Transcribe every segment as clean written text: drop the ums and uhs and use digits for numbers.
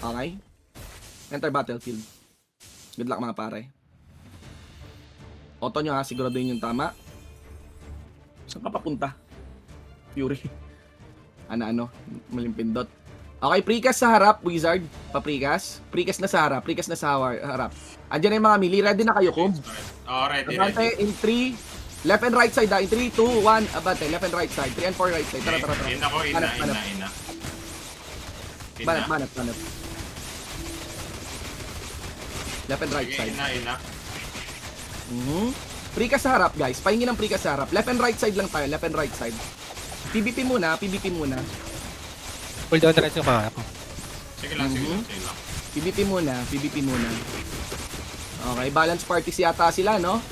Okay? Enter battlefield. Good luck mga pare. Auto nyo ha, siguraduhin yung tama. Saan ka papunta? Fury. Ano, maling pindot. Okay, precast sa harap, wizard. Pa-precast. Precast na sa harap, precast na sa harap. Andiyan na yung mga melee. Ready na kayo, Kum? Oh, ready. Abante in 3, left and right side in 3, 2, 1, abante, left and right side, 3 and 4 right side. Tara. Ina ko, ina. Banat. Left and right side. Ina. Precast sa harap, guys. Pahingin ng precast sa harap. Left and right side lang tayo, left and right side. PvP muna. Hold on, diretso ka. Sige lang. PvP muna. Okay, balance parties yata sila, no?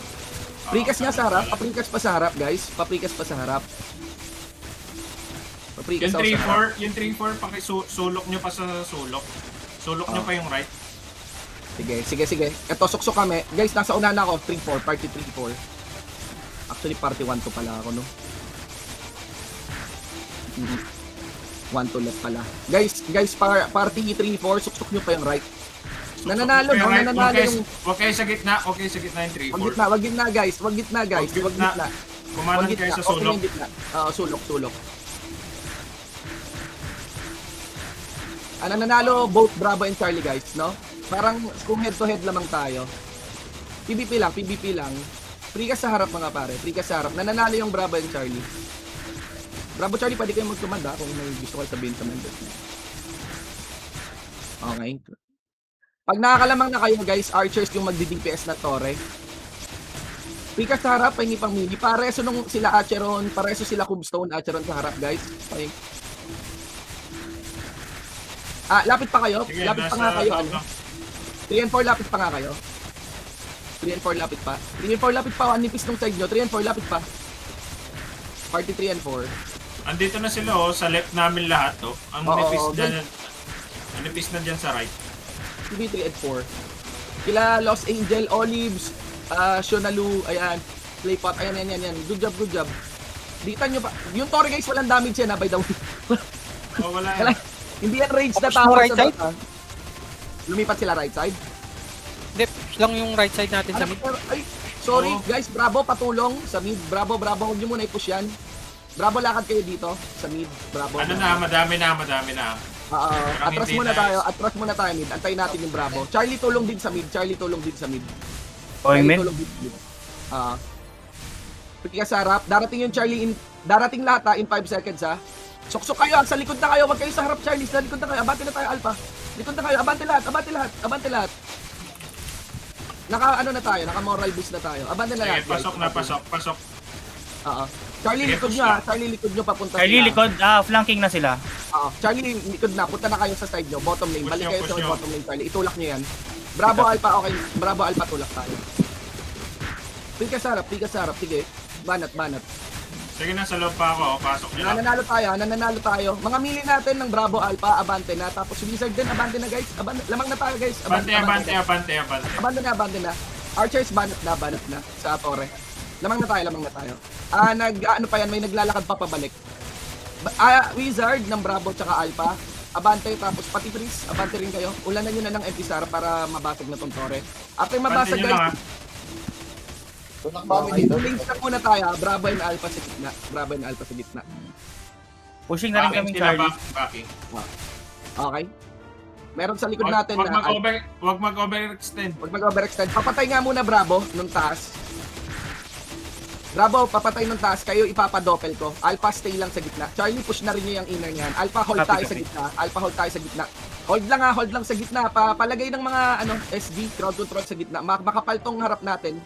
Precast nga sa harap, pa-precast pa sa harap, guys. Pa-precast pa sa harap. Yung 3-4, sulok nyo pa sa sulok. Sulok nyo pa yung right. Sige. Ito, suksok kami. Guys, nasa una na ako. 3-4, party 3-4. Actually, party 1 to pala ako, no? 1 to left pala. Guys, party 3-4, suksok nyo pa yung right. Nananalo, no? Nananalo yung... Huwag kayo sa gitna yung 3-4. Wag gitna, guys. Wag gitna. Kumanan kayo sa sulok. Sulok. Nananalo both Bravo and Charlie, guys, no? Parang kung head to head lamang tayo. PvP lang. Precast sa harap mga pare. Precast sa harap. Nananalo yung Bravo and Charlie. Bravo Charlie, pwede kayo mag-command kung may gusto kayo sabihin sa members niya. Okay. Pag nakakalamang na kayo, guys, archers yung magdi-DPS na torre. Precast sa harap, pahingi pang mini. Pareso nung sila Acheron, pareso sila Cubestone, Acheron sa harap, guys. Okay. Lapit pa kayo. Sige, lapit pa nga kayo. 3 and 4 lapit pa nga kayo. 3 and 4 lapit pa. 3 and 4 lapit pa. Ang nipis nung side nyo. 3 and 4 lapit pa. Party 3 and 4. Andito na sila sa left namin lahat Ang nipis na dyan sa right. TV 3 and 4. Kila Los Angel, Olives, Shonalu, ayan. Playpot, ayan. Good job. Dita nyo pa. Yung Torre, guys, walang damage yan by the way. Wala. Hindi yan range na Tapos tao right sa side? dota. Lumipat sila right side. Hindi, lang yung right side natin sa mid. Ay, sorry guys, Bravo patulong sa mid. Bravo, huwag nyo muna i-push yan. Bravo, lakad kayo dito sa mid. Bravo. Madami na. Atras muna tayo mid. Antayin natin yung Bravo. Charlie tulong din sa mid. Going mid? Pagka sa harap, darating yung Charlie darating lahat in 5 seconds ha. Suksok kayo, sa likod na kayo, wag kayo sa harap Charlie, sa likod na kayo, abante na tayo Alpha. Likod na kayo, abante lahat. Naka moral boost na tayo. Abante na lahat. Pasok. Charlie, Sige, likod push nyo na. ha. Charlie, likod nyo papunta Charlie, sila. likod. Flanking na sila. Charlie, likod na. Punta na kayo sa side nyo. Bottom lane. Push Balik nyo, kayo push sa may nyo. bottom lane, Charlie. Itulak nyo yan. Bravo Alpha, okay. Bravo Alpha, tulak tayo. Pika sa harap. Sige. Banat. Sige na, sa loob pa ako. Pasok nyo lang. Nananalo tayo. Mga mili natin ng Bravo Alpha, abante na. Tapos Wizard din, abante na guys. Lamang na tayo guys. Abante na. Archers, banat na. Sa Torre. Lamang na tayo. May naglalakad pa pabalik. Wizard ng Bravo tsaka Alpha. Abante, tapos pati Freeze, abante rin kayo. Ulanan nyo na ng Empisar para mabasag na tong Torre. After mabasag Abante nyo lang, guys, okay, links na muna tayo. Bravo and Alpha sa gitna. Pushing na rin kami, Charlie. Backing. Okay? Meron sa likod natin Wag na mag-overextend. Huwag mag-overextend. Papatay nga muna Bravo nung taas. Bravo, papatay nung taas. Kayo ipapadoppel ko. Alpha, stay lang sa gitna. Charlie, push na rin nyo yung inner niyan. Alpha, hold tayo sa gitna. Hold lang sa gitna. Palagay ng mga SD, crowd control sa gitna. Makapal tong harap natin.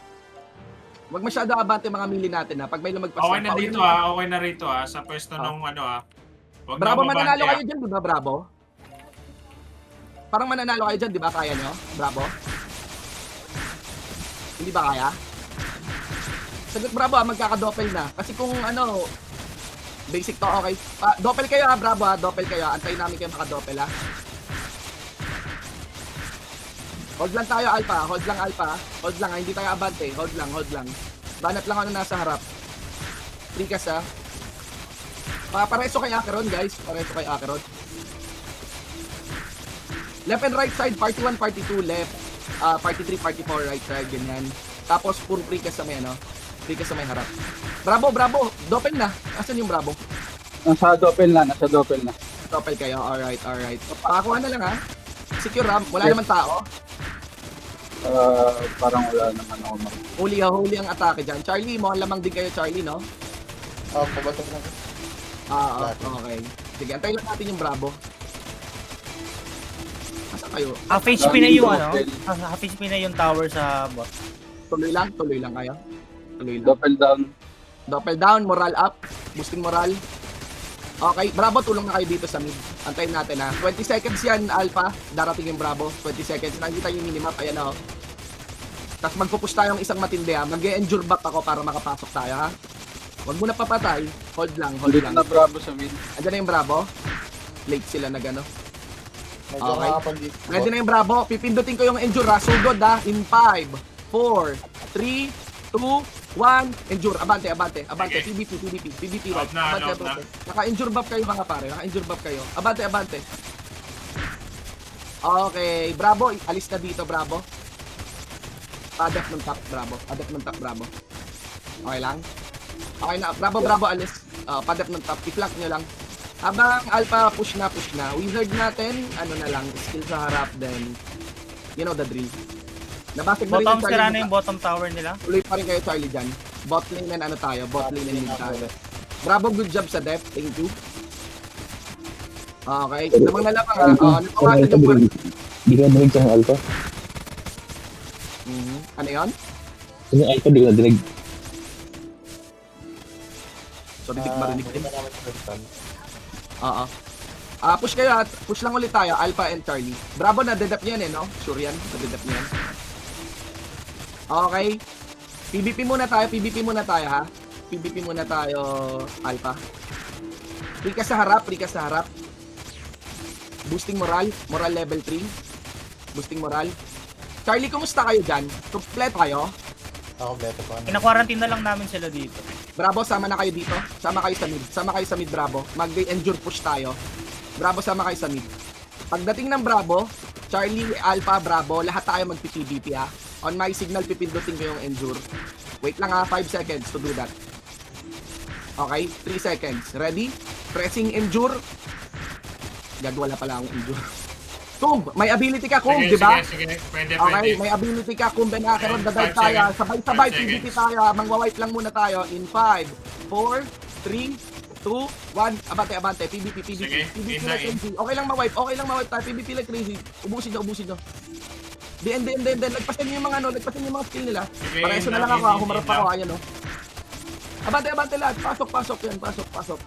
Huwag masyado abante mga mili natin ha. Pag may lumagpas Okay na rito sa pwesto nung Wag Bravo, na mananalo mabante, kayo dyan, di ba Bravo? Parang mananalo kayo dyan, di ba? Kaya nyo? Bravo? Hindi ba kaya? Sagot Bravo magkakadoppel na. Kasi kung basic to, okay. Doppel kayo Bravo doppel kayo. Antayin namin kayo makadoppel ha. Hold lang tayo Alpha, hold lang, hindi tayo abante, hold lang. Banat lang nasa harap. Precast ha. Pareso kay Acheron guys, Left and right side, party 1, party 2, left. Party 3, party 4, right side, ganyan. Tapos, puro precast sa may, ano? Precast sa may harap. Bravo, bravo! Doppel na. Asan yung bravo? Nasa doppel na. Doppel kayo. Alright, alright. Pakakuha na lang, ha? Secure, ha? Wala naman tao. Parang wala naman ako Huli ang atake dyan. Charlie, mo lamang din kayo, Charlie, no? Pabatok na. Okay. Sige, antayin lang natin yung bravo. Asa kayo? Half HP na yung ano? Half HP na yung tower sa bot. Tuloy lang kayo. Tuloy lang. Doppel down. Doppel down, moral up, boosting moral. Okay, Bravo, tulong na kayo dito sa mid. Antayin natin ha. 20 seconds yan, Alpha. Darating yung Bravo. 20 seconds. Nakikita yung minimap. Ayan o. Tapos magpupush tayo ng isang matindi ha. Mag-endure back ako para makapasok tayo ha. Huwag mo na papatay. Hold lang. Dito na Bravo sa mid. Andyan na yung Bravo. Late sila na gano. Medyo Okay. nakapag-dito. Ready na yung Bravo. Pipindutin ko yung endure ha. Sugod ha. In 5, 4, 3, 2, 1. Endure. Abante. Okay. PvP. Out na, out na. Naka-endure buff kayo mga pare. Naka-endure buff kayo. Abante. Okay. Bravo. Alis na dito, Bravo. Adapt ng top, Bravo. Okay lang. Okay na. Bravo, alis. Padap ng top. I-flank nyo lang. Habang Alpha push na. Wizard natin, ano na lang, skill sa harap, then, you know the drill. Nabasag na rin Bottom yung sira na Charlie. yung bottom tower nila. Tuloy pa rin kayo, Charlie, dyan. Bot lane and ano tayo, bot lane and mid tayo. Bravo, good job sa depth. Thank you. Okay. Namang ha. Napawasan yung word. Di ko nadinig sa Alpha. Ano yun? Yung Alpha di ko nadinig. Sorry, di ko marinig din. Hindi na namin crystal. Oo. Push kayo at push lang ulit tayo, Alpha and Charlie. Bravo na dedap niyan no? Sure yan, dedap niyan. Okay. PvP muna tayo ha. PvP muna tayo, Alpha. Prika sa harap. Boosting moral level 3. Boosting moral. Charlie, kumusta kayo dyan? Kompleto kayo? Ako beto pa. Ina-quarantine na lang namin sila dito. Bravo, sama na kayo dito. Sama kayo sa mid, Bravo. Mag-endure push tayo. Bravo, sama kayo sa mid. Pagdating ng Bravo, Charlie, Alpha, Bravo, lahat tayo magpi-PvP ha. On my signal, pipindutin ko yung endure. Wait lang ha, 5 seconds to do that. Okay, 3 seconds. Ready? Pressing endure. Wala pala akong endure. Kumb, may ability ka, Kumb, di ba? Sige. Pwede. Okay, may ability ka, Kumb, and Acheron, dadive tayo. Sabay-sabay, 5 PvP seconds. tayo. Mangwa-wipe lang muna tayo. In 5, 4, 3, 2, 1. Abante. PvP. Sige, PvP in like na in. crazy. Okay lang ma-wipe tayo. PvP like crazy. Ubusin nyo. Then. Lagpasin nyo yung mga skill nila. Sige, Pareso in na lang na, ako. in Humarap na. ako. Ayan, no. Abante lahat. Pasok yan. Pasok.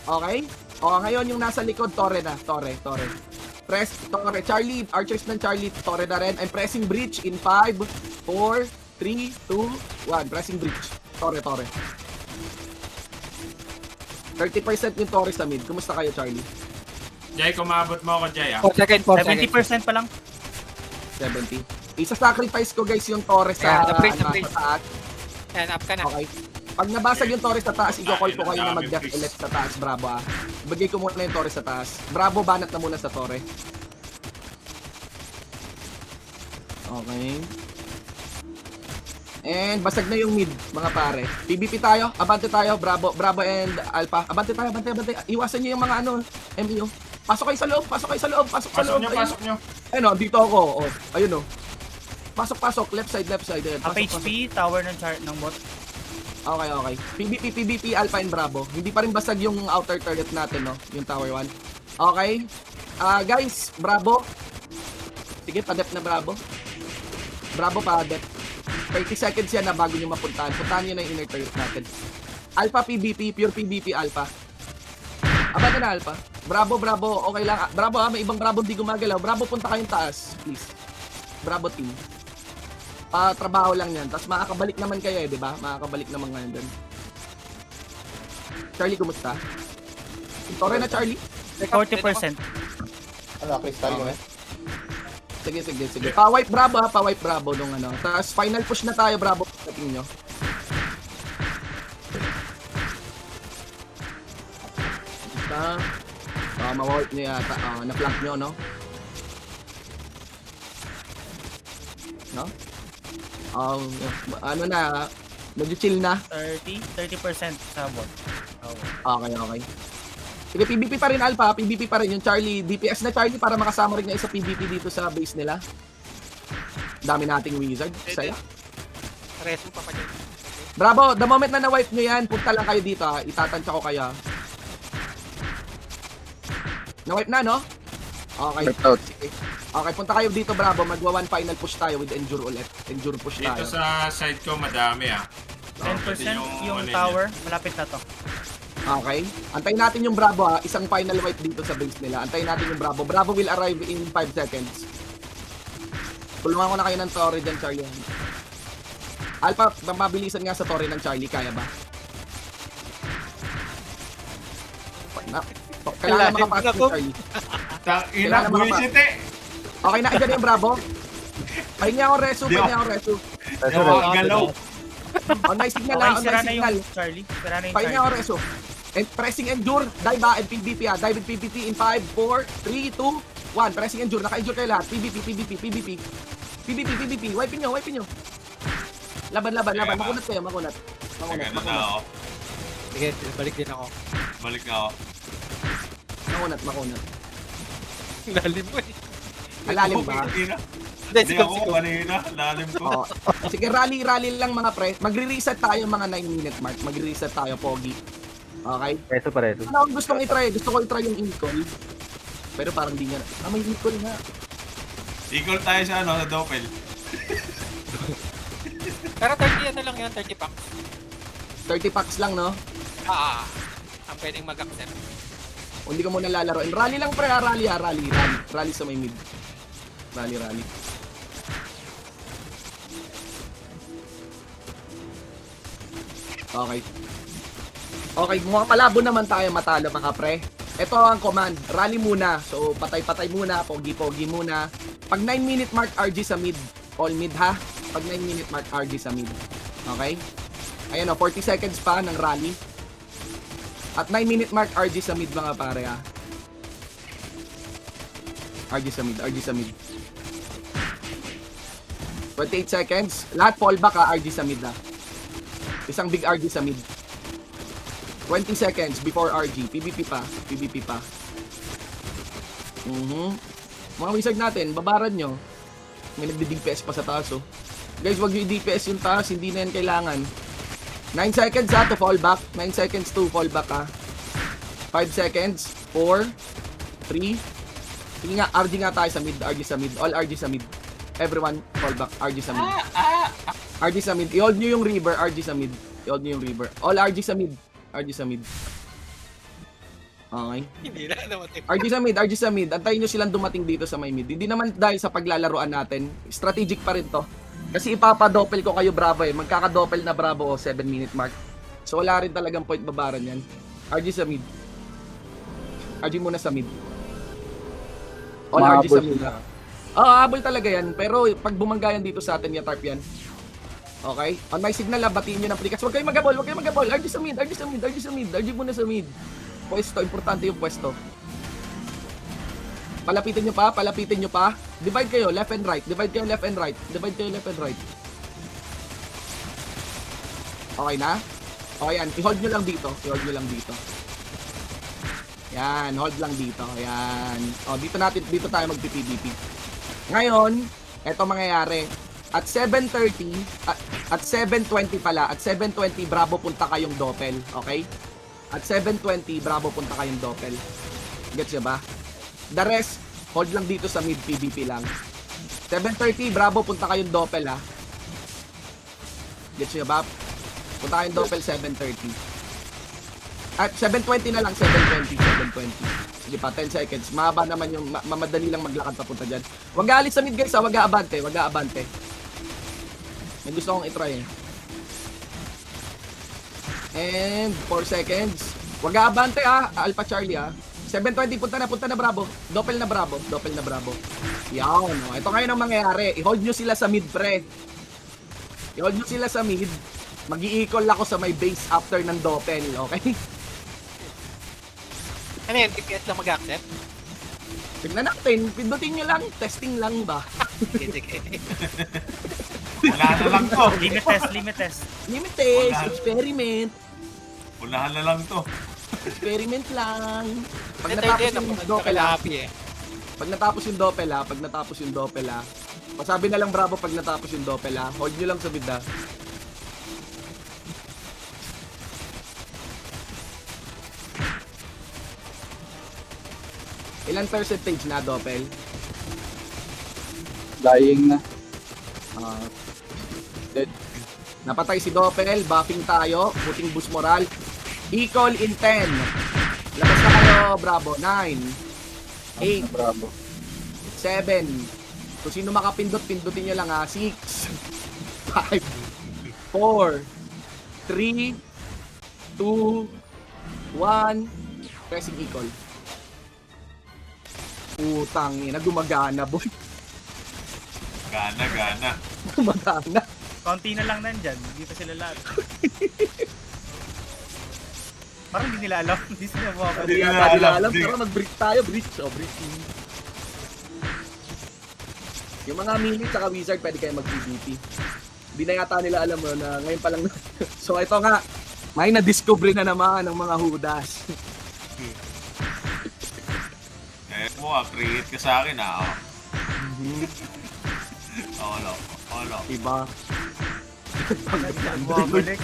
Okay? O, ngayon yung nasa likod, Torre na. Torre. Press, Torre. Charlie, archers ng Charlie, Torre na rin. I'm pressing breach in 5, 4, 3, 2, 1. Pressing breach. Torre. 30% yung Torre sa mid. Kumusta kayo, Charlie? Jay, kumabot mo ako, Jay 4 seconds. 70% pa lang. 70. Isa-sacrifice ko, guys, yung Torre sa, Ayan, na-freeze. sa taas. And up ka na. Okay. Pag nabasag yung Torre sa taas, i-call ko kayo na Dami, mag-death please. elect sa taas, Bravo ah. Ibigay ko muna yung Torre sa taas. Bravo, banat na muna sa Torre. Okay. And basag na yung mid, mga pare. PvP tayo, abante tayo, Bravo and Alpha. Abante tayo. Iwasan niyo yung mga MEO. Pasok kayo sa loob. Pasok sa loob. Pasok nyo. Ayun oh, dito ako. Oh, ayun oh. Pasok. Left side. Ayun, Half HP, tower ng bot. Okay. PvP, Alpha and Bravo. Hindi pa rin basag yung outer turret natin, no? Yung tower 1. Okay. Guys, Bravo. Sige, pa-dep na Bravo. Bravo pa-dep. 30 seconds yan na bago nyo mapuntahan. Puntahan nyo na yung inner turret natin. Alpha PvP, pure PvP Alpha. Abante na Alpha. Bravo. Okay lang. Bravo may ibang Bravo hindi gumagalaw. Bravo, punta kayong taas. Please. Bravo team. Trabaho lang yan. Tapos makakabalik naman kayo di ba? Makakabalik naman ngayon din. Charlie, kumusta? Torre na, Charlie? 40%. Crystal yun Sige. Pa-wipe Bravo nung ano. Tapos final push na tayo, Bravo. Pagdating nyo. Basta. Ma-wipe nyo yata. Na-flank nyo, no? No? Ano na, medyo chill na. 30% sa bot. Okay. Sige, PvP pa rin Alpha, PvP pa rin yung Charlie, DPS na Charlie para makasama rin niya sa PvP dito sa base nila. Dami nating wizard, saya. Reso pa pa dyan. Bravo, the moment na na-wipe nyo yan, punta lang kayo dito ha, itatansya ko kaya. Na-wipe na, no? Okay. Wiped out. Sige. Okay, punta kayo dito, Bravo, magwa one final push tayo with Endure ulit. Endure push tayo. Dito sa side ko, madami 10% yung ano tower, malapit na to. Okay. Antayin natin yung Bravo ha. Isang final wipe dito sa base nila. Antayin natin yung Bravo. Bravo will arrive in 5 seconds. Tulungan ko na kayo ng Torre dyan, Charlie. Alpha, mabilisan nga sa Torre ng Charlie. Kaya ba? Kailangan makapasok yung Charlie. Ina, buwisit eh! Okay na, dyan yung Bravo. Pahinga ako reso, pahinga ako reso. Galaw. On my signal Okay, ha, on sira my na signal. yung Charlie. Sira na yung Pahinga ako Charlie. reso. And pressing endure, dive ha, and PvP ha. Dive and PvP in 5, 4, 3, 2, 1. Pressing endure, naka-endure kayo lahat. PvP. Wipe nyo. Laban. Makunat kayo, makunat. Ganun na ako. Sige, balik din ako. Balik na ako. Makunat. Lalim mo eh. Alalim ba? Ina. Hindi, Hindi sigaw, ako, sigaw. kanina. Lalim ko. Oo. Sige, rally lang mga pre. Magre-reset tayo mga 9-minute mark. Magre-reset tayo, Pogi. Okay? Reso pa reso. Ano ang gustong itry? Gusto ko itry yung Incol. Pero parang di nga. May Incol na. Equal tayo sa sa Doppel. Pero 30 ano lang yan, 30 packs. 30 packs lang, no? Ang pwedeng mag-accept. O, hindi ko muna lalaroin. Rally lang pre, rally. Rally sa may mid. Rally. Okay, mukhang malabo naman tayo matalo mga pre. Ito ang command, rally muna. So, patay-patay muna, pogi-pogi muna. Pag 9-minute mark, RG sa mid. All mid ha. Pag 9-minute mark, RG sa mid. Okay? Ayan o, 40 seconds pa ng rally. At 9-minute mark, RG sa mid mga pare ha. RG sa mid. 28 seconds. Lahat fallback ha, RG sa mid ha. Isang big RG sa mid. 20 seconds before RG. PvP pa. Mga wizard natin, babaran nyo. May nagdi-DPS pa sa taas oh. Guys, wag nyo i-DPS yung taas. Hindi na yan kailangan. 9 seconds ha to fall back. 9 seconds to fall back ha. 5 seconds. 4. 3. Sige nga, RG nga tayo sa mid. RG sa mid. All RG sa mid. Everyone fall back. RG sa mid. RG sa mid. I-hold nyo yung river. RG sa mid. I-hold nyo yung river. All RG sa mid. RG sa mid. Okay. Hindi na namatay. RG sa mid. Antayin nyo silang dumating dito sa may mid. Hindi naman dahil sa paglalaroan natin. Strategic pa rin to. Kasi ipapadoppel ko kayo Bravo eh. Magkakadoppel na Bravo 7-minute mark. So wala rin talagang point babaran yan. RG sa mid. RG muna sa mid. All RG sa mid. Habol talaga yan. Pero pag bumangga yan dito sa atin, yatarp yan. Okay? On my signal, batiin nyo ng plikas. Huwag kayong mag-abol. RG sa mid. RG muna sa mid. Pwesto. Importante yung pwesto. Palapitin nyo pa. Divide kayo, left and right. Okay na? Okay yan. I-hold nyo lang dito. Yan, hold lang dito. Yan. O, dito tayo magpi-PvP. Ngayon, eto mangyayari. At 7:30, at 7:20 pala, at 7:20 Bravo punta kayong doppel, okay? At 7:20 Bravo punta kayong doppel. Gets nyo ba? The rest, hold lang dito sa mid PvP lang. 7:30 Bravo punta kayong doppel ha. Gets nyo ba? Punta kayong doppel 7:30. At 7:20 na lang, 7:20. Sige pa, 10 seconds. Mahaba naman yung, mamadali lang maglakad papunta dyan. Wag aalis sa mid guys ha, wag aabante. May gusto kong itry eh. And 4 seconds. Wag aabante ha, Alpha Charlie ha. 7:20, punta na Bravo. Doppel na Bravo. Yan. Ito ngayon ang mangyayari. I-hold nyo sila sa mid pre. Mag-i-equal ako sa my base after ng doppel, okay? Ano yan, DPS lang mag-accept? Tignan natin, pindutin nyo lang, testing lang ba? Sige, sige. Wala na lang to. Limit test, limit test. Limit test, Wala. experiment. Unahan na lang to. Experiment lang. Pag Hindi, natapos hindi, yung doppel happy eh. pag natapos yung doppel pag natapos yung doppel pasabi na lang bravo pag natapos yung doppel hold nyo lang sa mid Ilan percentage na doppel? Dying na. Ah, Dead. napatay si Doppel, buffing tayo, puting boost moral. Equal in 10. Labas na kayo, bravo. 9, 8, Bravo. 7. Kung sino makapindot, pindutin nyo lang 6, 5, 4, 3, 2, 1. Pressing equal. Putang ina, gumagana boy. Gana, gana. Gumagana. Konti na lang nandyan, hindi pa sila lahat. Parang hindi nila alam, hindi sila mababalik. Hindi Hindi yata nila alam, alam, di. pero mag-breach tayo, breach. Oh, breach. Yung mga mini tsaka wizard, pwede kayo mag-PvP. Hindi na yata nila alam mo na ngayon pa lang. So ito nga, may na-discover na naman ng mga hudas. mo create ka sa akin Oo, no. Diba? Mababalik.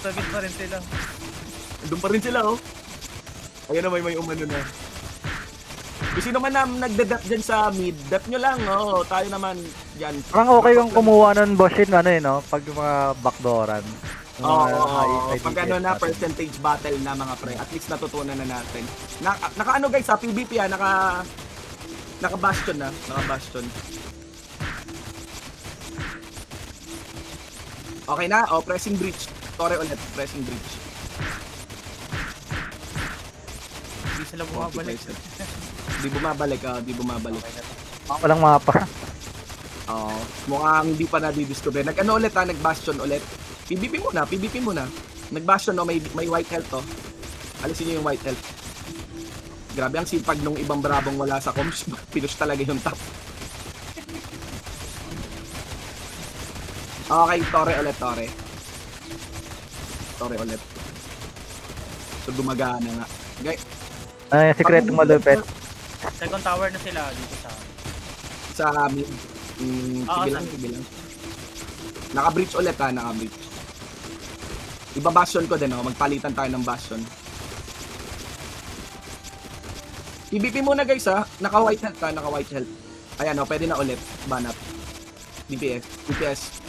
Sabit pa rin sila. Doon pa rin sila, oh. Ayun na, may umano na. Kung sino man na nagda-dap dyan sa mid, dap nyo lang, oh. Tayo naman dyan. Parang okay kung kumuha nun, Boshin, ano eh, no? Pag yung mga backdooran. Yung Oo, mga pag IDPS ano na, natin. percentage battle na mga pre, at least natutunan na natin. Naka ano guys, sa PvP naka bastion na, naka bastion. Okay na, pressing breach. Tore ulit, pressing breach. Hindi sila bumabalik. Di bumabalik, di bumabalik. Walang mapa. Oo, mukhang hindi pa na-discover. Nag-ano ulit nag-bastion ulit. PvP muna. Nag-bastion, no, may white health, to. Alisin nyo yung white health. Grabe ang sipag nung ibang brabong wala sa comms. Pinush talaga yung top. Okay, Tore ulit, Tore. Tore ulit. So, gumagana nga. Okay. Ay, sikretong malupit. Second tower na sila dito sa... Sa amin. Sige lang. Naka-breach ulit, naka-breach. Iba-bastion ko din, magpalitan tayo ng bastion. PvP muna guys, naka-white health naka-white health. Ayan, pwede na ulit. Banat. DPS.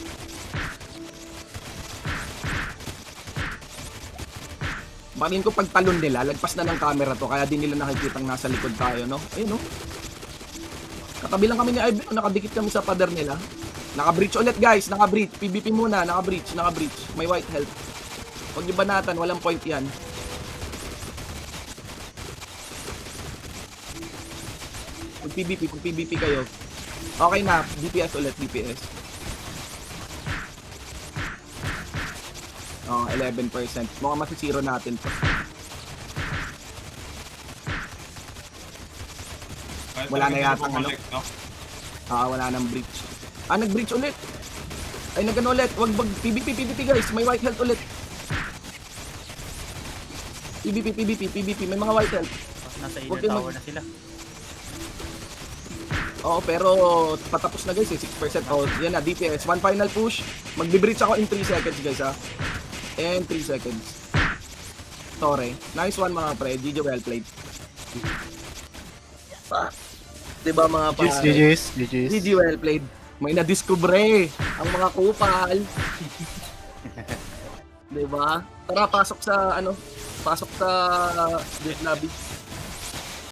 Bakit ko pagtalon nila, lagpas na ng camera to, kaya di nila nakikitang nasa likod tayo, no? Ayun, no? Katabi lang kami ni Ivan, nakadikit kami sa pader nila. Naka-breach ulit guys, naka-breach. PvP muna, naka-breach. May white health. Huwag niyo banatan, walang point yan. Pag PvP kayo. Okay na, DPS ulit, DPS. 11%. Mukhang masisiro natin to. Wala na yata, ano? No? Wala nang breach. Nag-breach ulit. Ay, nag-ano ulit. Wag PvP guys. May white health ulit. PvP. May mga white health. Nasa Huwag inner yung tower na sila. Oo, pero patapos na guys, 6%. Yan na, DPS. One final push. Magbe-breach ako in 3 seconds guys, And 3 seconds. Tore. Nice one mga pre. GG well played. Diba mga pa? GG's. GG well played. May na-discover ang mga kupal. Diba? Tara, pasok sa Death Lobby.